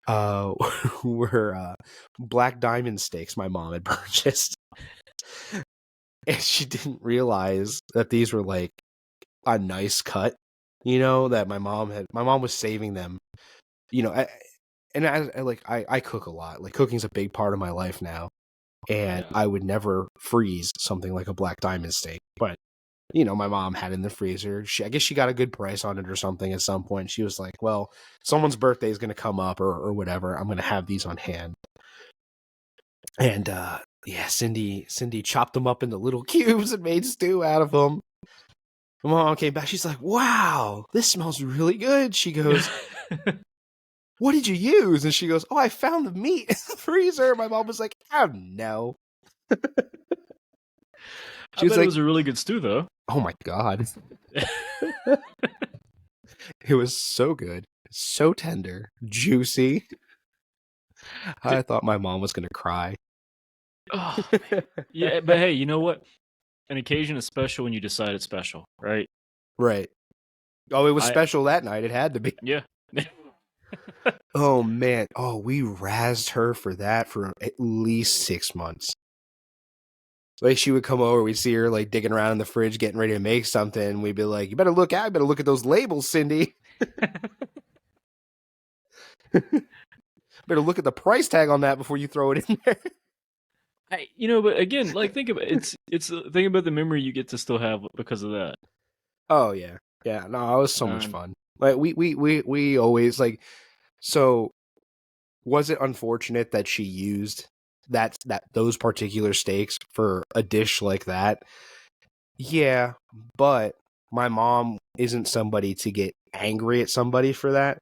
uh, were black diamond steaks my mom had purchased. And she didn't realize that these were like a nice cut, you know, that my mom was saving them, you know. I cook a lot. Like cooking's a big part of my life now, and Yeah. I would never freeze something like a black diamond steak. But you know, my mom had it in the freezer. I guess she got a good price on it or something at some point. She was like, "Well, someone's birthday is going to come up or whatever. I'm going to have these on hand." And yeah, Cindy chopped them up into little cubes and made stew out of them. My mom came back. She's like, "Wow, this smells really good." She goes, "What did you use?" And she goes, "Oh, I found the meat in the freezer." My mom was like, "Oh no." I She was bet it like, was a really good stew, though. "Oh my god." It was so good. So tender, juicy. I thought my mom was going to cry. Oh, man. Yeah, but hey, you know what? An occasion is special when you decide it's special, right? Right. Oh, it was I special that night. It had to be. yeah. Oh man. Oh, we razzed her for that for at least 6 months. Like she would come over, we'd see her like digging around in the fridge, getting ready to make something. And we'd be like, "You better look out! You better look at those labels, Cindy. Better look at the price tag on that before you throw it in there." You know, but again, like think about it's think about the memory you get to still have because of that. Oh yeah, yeah. No, it was so much Um, fun. Like we always like. So was it unfortunate that she used those particular steaks for a dish like that? Yeah, but my mom isn't somebody to get angry at somebody for that.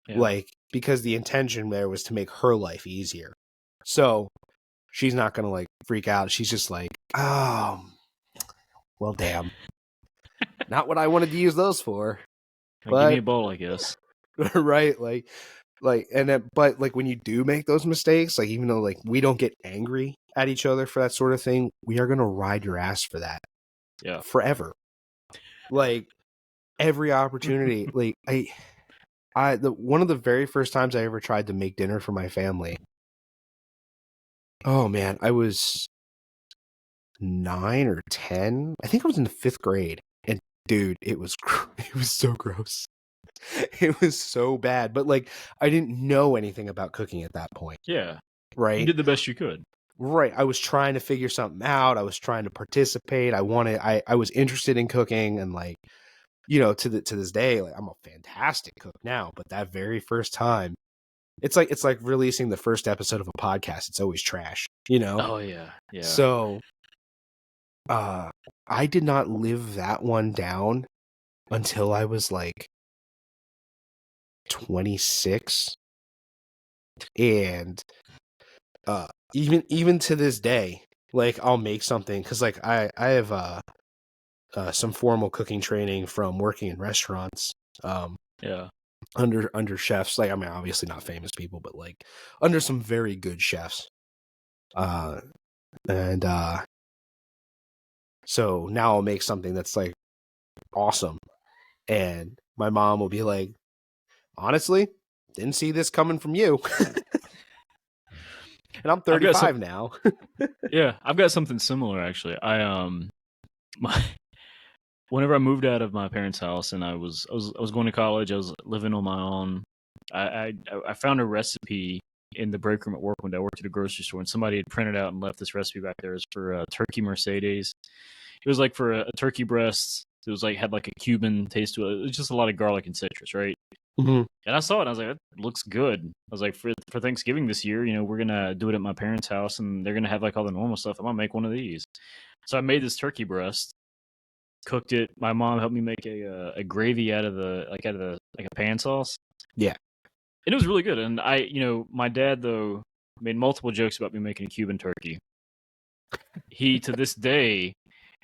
yeah. Like, because the intention there was to make her life easier. So she's not gonna like freak out. She's just like, "Oh, well, damn. Not what I wanted to use those for." Give me a But bowl, I guess. right, and then, but like when you do make those mistakes, like even though like we don't get angry at each other for that sort of thing, we are gonna ride your ass for that Yeah. forever. Like every opportunity, like one of the very first times I ever tried to make dinner for my family. Oh man, I was 9 or 10. I think I was in the 5th grade. And dude, it was it was so gross. It was so bad, but like I didn't know anything about cooking at that point, Yeah. You right? did the best you could. Right. I was trying to figure something out. I was trying to participate. I was interested in cooking, and like, you know, to this day, like I'm a fantastic cook now, but that very first time, it's like releasing the first episode of a podcast. It's always trash, you know? Oh yeah. Yeah. So uh I did not live that one down until I was like 26. And even to this day, like I'll make something because like I have some formal cooking training from working in restaurants, Yeah. under chefs. Like I mean, obviously not famous people, but like under some very good chefs. Uh, and So now I'll make something that's like awesome, and my mom will be like, "Honestly, didn't see this coming from you." And I'm I've got some 35 now. yeah, I've got something similar actually. My whenever I moved out of my parents' house and I was going to college, I was living on my own. I found a recipe in the break room at work one day. I worked at a grocery store, and somebody had printed out and left this recipe back there. It was for turkey Mercedes. It was like for a turkey breast. It was like had like a Cuban taste to it. It was just a lot of garlic and citrus, right? Mm-hmm. And I saw it, and I was like, "That looks good." I was like, "For Thanksgiving this year, you know, we're gonna do it at my parents' house, and they're gonna have like all the normal stuff. I'm gonna make one of these." So I made this turkey breast, cooked it. My mom helped me make a gravy out of the like a pan sauce. Yeah. And it was really good. And my dad though made multiple jokes about me making a Cuban turkey. he to this day,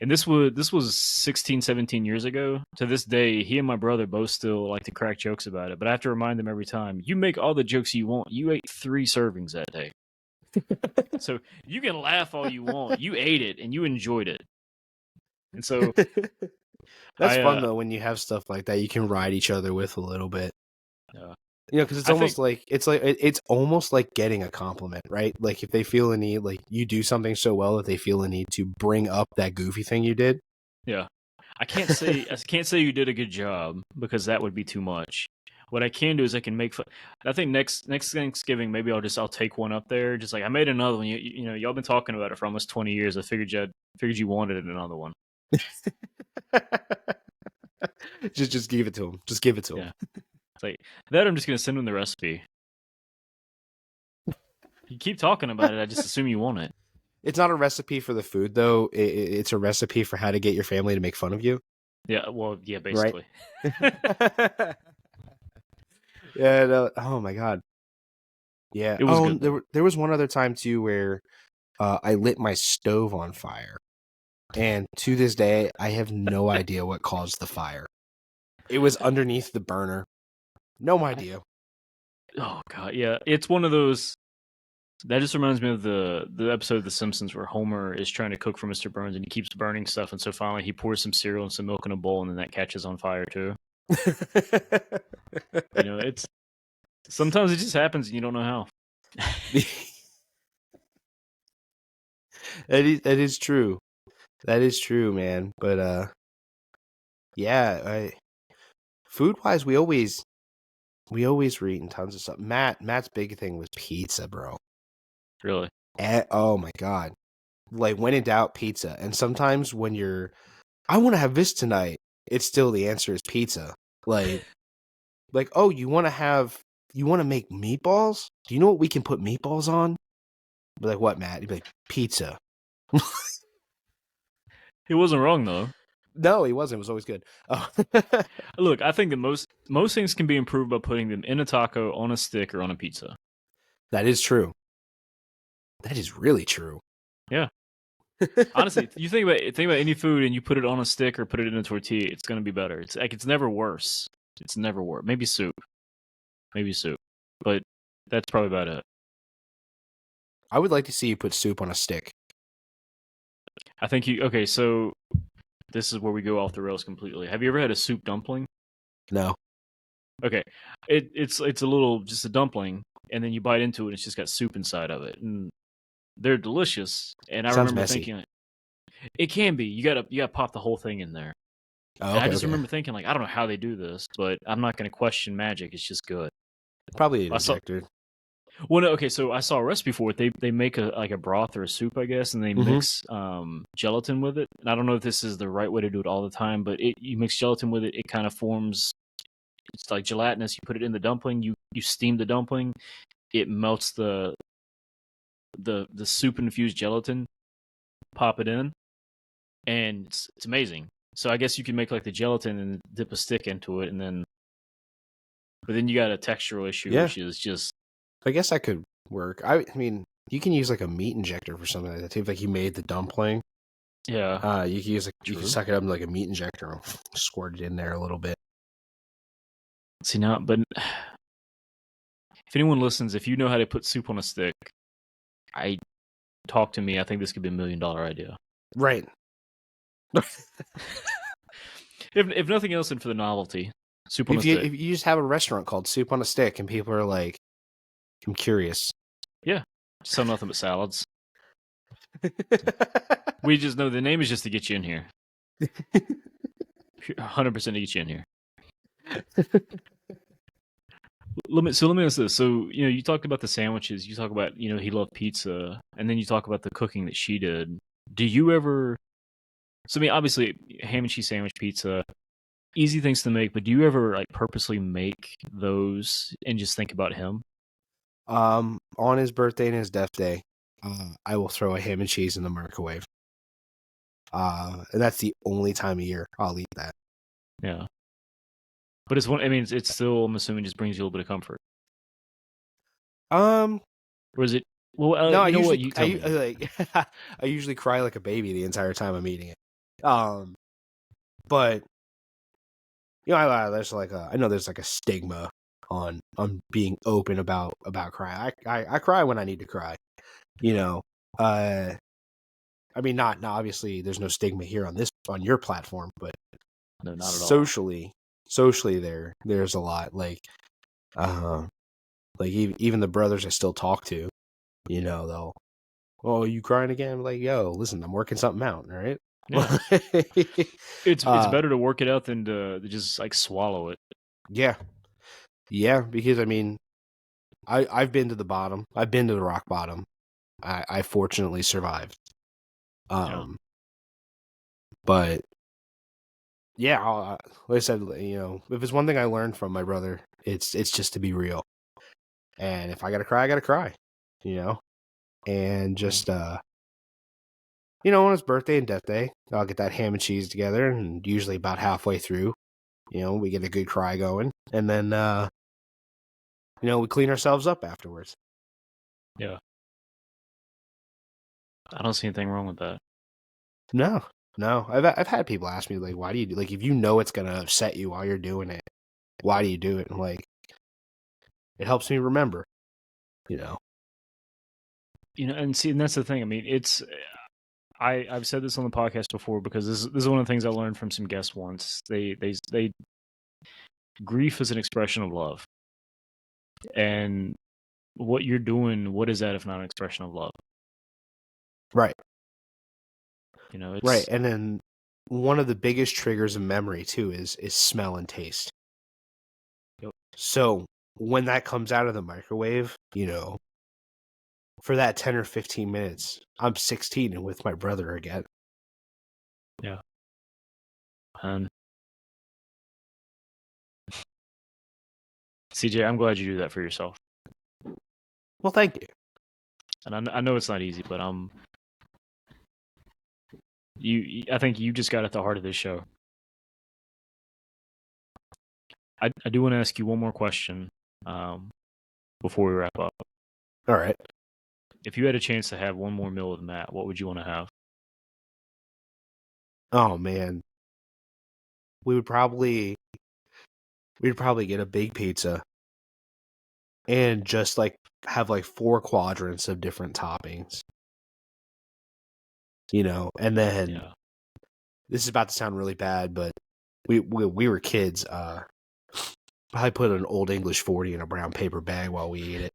and this was 16, 17 years ago. To this day, he and my brother both still like to crack jokes about it. But I have to remind them every time: you make all the jokes you want. You ate 3 servings that day, so you can laugh all you want. You ate it and you enjoyed it. And so That's I fun though when you have stuff like that you can ride each other with a little bit. uh, You know, because it's I think almost like it's almost like getting a compliment, right? Like if they feel a need, like you do something so well that they feel a need to bring up that goofy thing you did. yeah. I can't say you did a good job because that would be too much. What I can do is I can make fun. I think next Thanksgiving maybe I'll take one up there. Just like I made another one. You know y'all been talking about it for almost 20 years. I figured you wanted another one. Just give it to him. Just give it to him. Yeah, it's like that. I'm just gonna send him the recipe. You keep talking about it. I just assume you want it. It's not a recipe for the food though. It's a recipe for how to get your family to make fun of you, Yeah. Well, yeah. right? Basically. Yeah. No, oh my god. Yeah. It was Oh, good though. there was one other time too where I lit my stove on fire, and to this day I have no idea what caused the fire. It was underneath the burner. No idea. Oh god. Yeah. It's one of those. That just reminds me of the episode of The Simpsons where Homer is trying to cook for Mr. Burns and he keeps burning stuff, and so finally he pours some cereal and some milk in a bowl, and then that catches on fire too. You know, it's sometimes it just happens and you don't know how. That is true. That is true, man. But yeah, food wise, we always were eating tons of stuff. Matt's big thing was pizza, bro. Really, Oh my god, like when in doubt, pizza. And sometimes when I want to have this tonight, it's still the answer is pizza. Like oh, you want to make meatballs? Do you know what we can put meatballs on? Be like, what, Matt? You'd be like, pizza. he wasn't wrong though. No, he wasn't. It was always good. Oh. Look, I think that most things can be improved by putting them in a taco, on a stick, or on a pizza. That is true. That is really true. Yeah, honestly, you think about any food and you put it on a stick or put it in a tortilla, it's gonna be better. It's like it's never worse. It's never worse. Maybe soup, but that's probably about it. I would like to see you put soup on a stick. I think you okay. So this is where we go off the rails completely. Have you ever had a soup dumpling? No. Okay, it's a little just a dumpling, and then you bite into it, and it's just got soup inside of it, and they're delicious. And I Sounds remember messy. thinking it can be. You gotta pop the whole thing in there. Oh, And I okay, just okay. remember thinking like I don't know how they do this, but I'm not gonna question magic. It's just good. Probably an I saw injector. well, no, okay, so I saw a recipe for it. They make a broth or a soup, I guess, and they Mm-hmm. mix gelatin with it. And I don't know if this is the right way to do it all the time, but you mix gelatin with it, it kind of forms. It's like gelatinous. You put it in the dumpling. You steam the dumpling. It melts the soup infused gelatin. Pop it in, and it's amazing. So I guess you can make like the gelatin and dip a stick into it, and then but then you got a textural issue, Yeah. which is just I guess that could work. I mean, you can use like a meat injector for something like that too. If like you made the dumpling, yeah. you can use you can True. suck it up in like a meat injector and squirt it in there a little bit. See now, but if anyone listens, if you know how to put soup on a stick, I talk to me. I think this could be $1 million idea. Right. If nothing else, then for the novelty, soup on a If you stick. if you just have a restaurant called Soup on a Stick and people are like, I'm curious. Yeah, sell nothing but salads. We just know the name is just to get you in here. 100% to get you in here. Let me ask this. So you talked about the sandwiches. You talk about he loved pizza, and then you talk about the cooking that she did. Do you ever? So I mean, obviously, ham and cheese sandwich, pizza, easy things to make. But do you ever like purposely make those and just think about him? On his birthday and his death day, I will throw a ham and cheese in the microwave. And that's the only time of year I'll eat that. Yeah, but it's one. I mean, it's still. I'm assuming just brings you a little bit of comfort. Um, Or is it? Well, No, you know what? You tell me. like I usually cry like a baby the entire time I'm eating it. But there's like I know there's like a stigma on being open about crying. I cry when I need to cry. You know, uh, I mean, not obviously there's no stigma here on your platform, but No, not at all. socially there's a lot like even the brothers I still talk to, they'll, oh, you crying again? I'm like, yo, listen, I'm working something out, all right? Yeah, it's uh better to work it out than to just like swallow it. yeah. Yeah, because I mean, I've been to the bottom. I've been to the rock bottom. I fortunately survived. Yeah, Um but yeah, like I said, if it's one thing I learned from my brother, it's just to be real. And if I gotta cry, I gotta cry. You know? And yeah, just on his birthday and death day, I'll get that ham and cheese together, and usually about halfway through, we get a good cry going. And then we clean ourselves up afterwards. yeah. I don't see anything wrong with that. No. No. I've had people ask me, like, why do you do, like, if you know it's gonna upset you while you're doing it, why do you do it? And like, it helps me remember, you know. And see, and that's the thing. I mean, I've said this on the podcast before because this is one of the things I learned from some guests once. They grief is an expression of love, and what you're doing, what is that if not an expression of love? Right. Right. It's And then one of the biggest triggers of memory too is smell and taste. yep, So when that comes out of the microwave, for that 10 or 15 minutes, I'm 16 and with my brother again. yeah, and CJ, I'm glad you do that for yourself, Well, thank you. and I know it's not easy, but I think you just got at the heart of this show. I do want to ask you one more question before we wrap up. All right. If you had a chance to have one more meal with Matt, what would you want to have? Oh man. We'd probably get a big pizza and just like have like 4 quadrants of different toppings. And then Yeah, this is about to sound really bad, but we were kids. I put an Old English 40 in a brown paper bag while we ate it.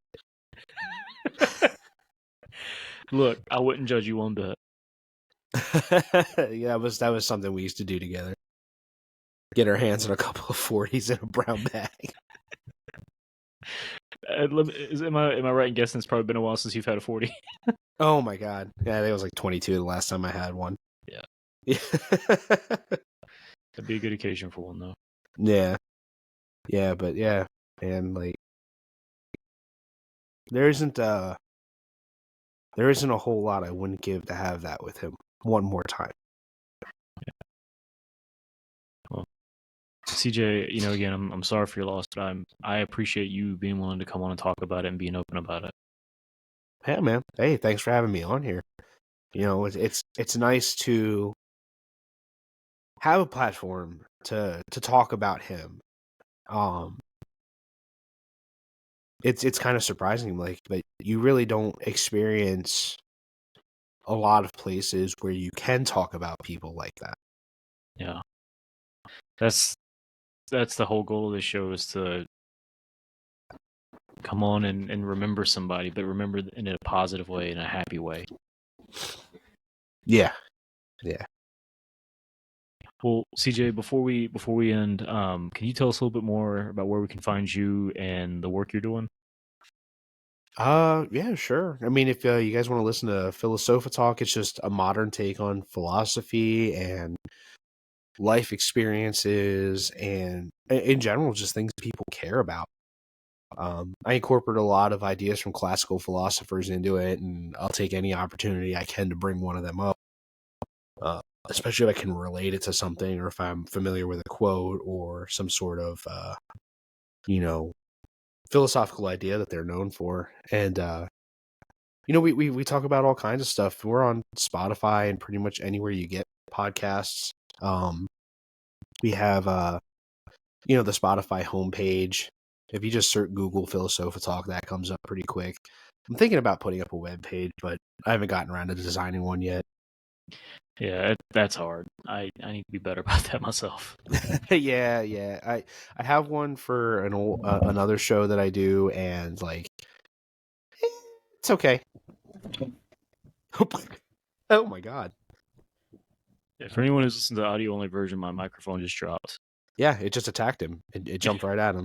look, I wouldn't judge you one bit. Yeah, that was something we used to do together. Get our hands on a couple of 40s in a brown bag. Am I right in guessing it's probably been a while since you've had a 40? Oh my god. Yeah, I think it was like 22 the last time I had one. Yeah, Yeah. that'd be a good occasion for one though. Yeah. Yeah, but yeah, and like there isn't a whole lot I wouldn't give to have that with him one more time. Well, CJ, again, I'm sorry for your loss, but I appreciate you being willing to come on and talk about it and being open about it. Yeah, man. Hey, thanks for having me on here. It's nice to have a platform to talk about him. Um, it's kind of surprising, like, but you really don't experience a lot of places where you can talk about people like that. Yeah, that's the whole goal of this show is to come on and remember somebody, but remember in a positive way, in a happy way. Yeah, yeah. Well, CJ, before we end, can you tell us a little bit more about where we can find you and the work you're doing? Yeah, sure. I mean, if you guys want to listen to Philosopha Talk, it's just a modern take on philosophy and life experiences and in general, just things people care about. I incorporate a lot of ideas from classical philosophers into it, and I'll take any opportunity I can to bring one of them up, especially if I can relate it to something or if I'm familiar with a quote or some sort of, you know, philosophical idea that they're known for. And, we talk about all kinds of stuff. We're on Spotify and pretty much anywhere you get podcasts. We have the Spotify homepage. If you just search Google Philosopha Talk, that comes up pretty quick. I'm thinking about putting up a web page, but I haven't gotten around to designing one yet. Yeah, that's hard. I need to be better about that myself. Yeah. I have one for another show that I do, and like, it's okay. Oh my god. Yeah, for anyone who's listening to the audio only version, my microphone just dropped. Yeah, it just attacked him. It jumped right at him.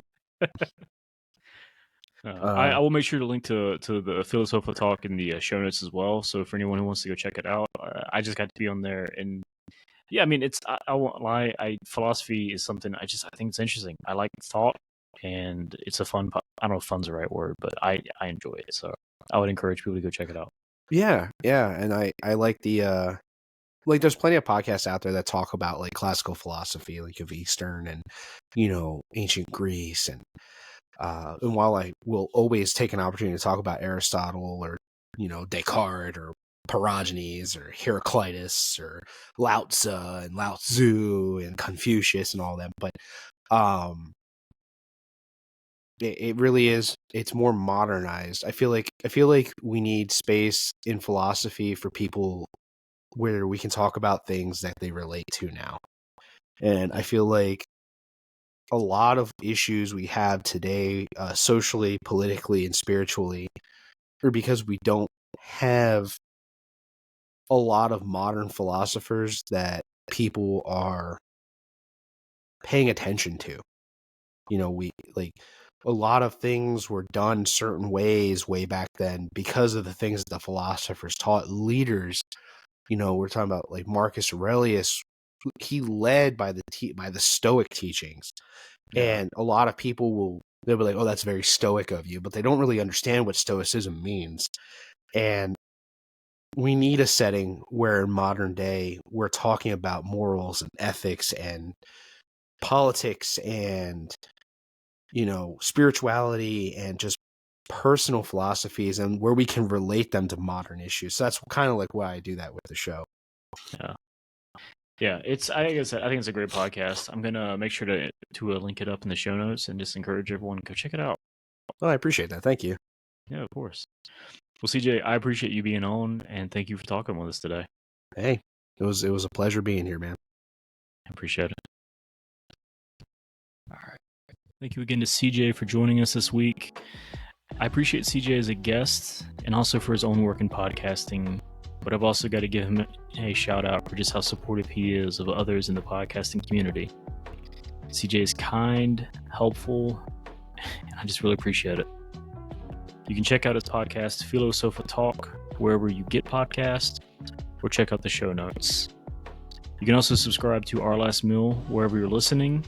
I will make sure to link to the Philosopha Talk in the show notes as well. So for anyone who wants to go check it out, I just got to be on there, and yeah, I mean, I won't lie. Philosophy is something I think it's interesting. I like thought, and it's a fun. I don't know if fun's the right word, but I enjoy it. So I would encourage people to go check it out. Yeah, and I like the like there's plenty of podcasts out there that talk about like classical philosophy, like of Eastern and ancient Greece, and while I will always take an opportunity to talk about Aristotle or Descartes or Porogenes or Heraclitus or Lao Tzu and Lao Tzu and Confucius and all that, but it really is. It's more modernized. I feel like we need space in philosophy for people where we can talk about things that they relate to now. And I feel like a lot of issues we have today, socially, politically, and spiritually, are because we don't have a lot of modern philosophers that people are paying attention to. We like a lot of things were done certain ways way back then because of the things that the philosophers taught. Leaders, we're talking about like Marcus Aurelius. He led by the Stoic teachings, and a lot of people they'll be like, "Oh, that's very Stoic of you," but they don't really understand what Stoicism means. And we need a setting where in modern day we're talking about morals and ethics and politics and spirituality and just personal philosophies, and where we can relate them to modern issues. So that's kind of like why I do that with the show. Yeah, it's. I think it's a great podcast. I'm gonna make sure to link it up in the show notes and just encourage everyone to go check it out. Well, I appreciate that. Thank you. Yeah, of course. Well, CJ, I appreciate you being on, and thank you for talking with us today. Hey, it was a pleasure being here, man. I appreciate it. All right. Thank you again to CJ for joining us this week. I appreciate CJ as a guest and also for his own work in podcasting, but I've also got to give him a shout out for just how supportive he is of others in the podcasting community. CJ is kind, helpful, and I just really appreciate it. You can check out his podcast, Philosopha Talk, wherever you get podcasts, or check out the show notes. You can also subscribe to Our Last Meal wherever you're listening.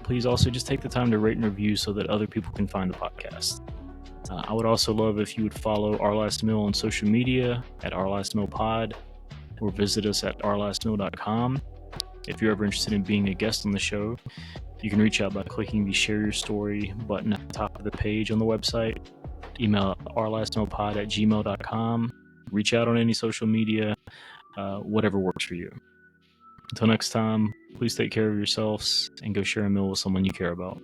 Please also just take the time to rate and review so that other people can find the podcast. I would also love if you would follow Our Last Meal on social media at Our Last Meal Pod, or visit us at ourlastmeal.com. If you're ever interested in being a guest on the show, you can reach out by clicking the Share Your Story button at the top of the page on the website. Email ourlastmealpod@gmail.com. Reach out on any social media, whatever works for you. Until next time, please take care of yourselves and go share a meal with someone you care about.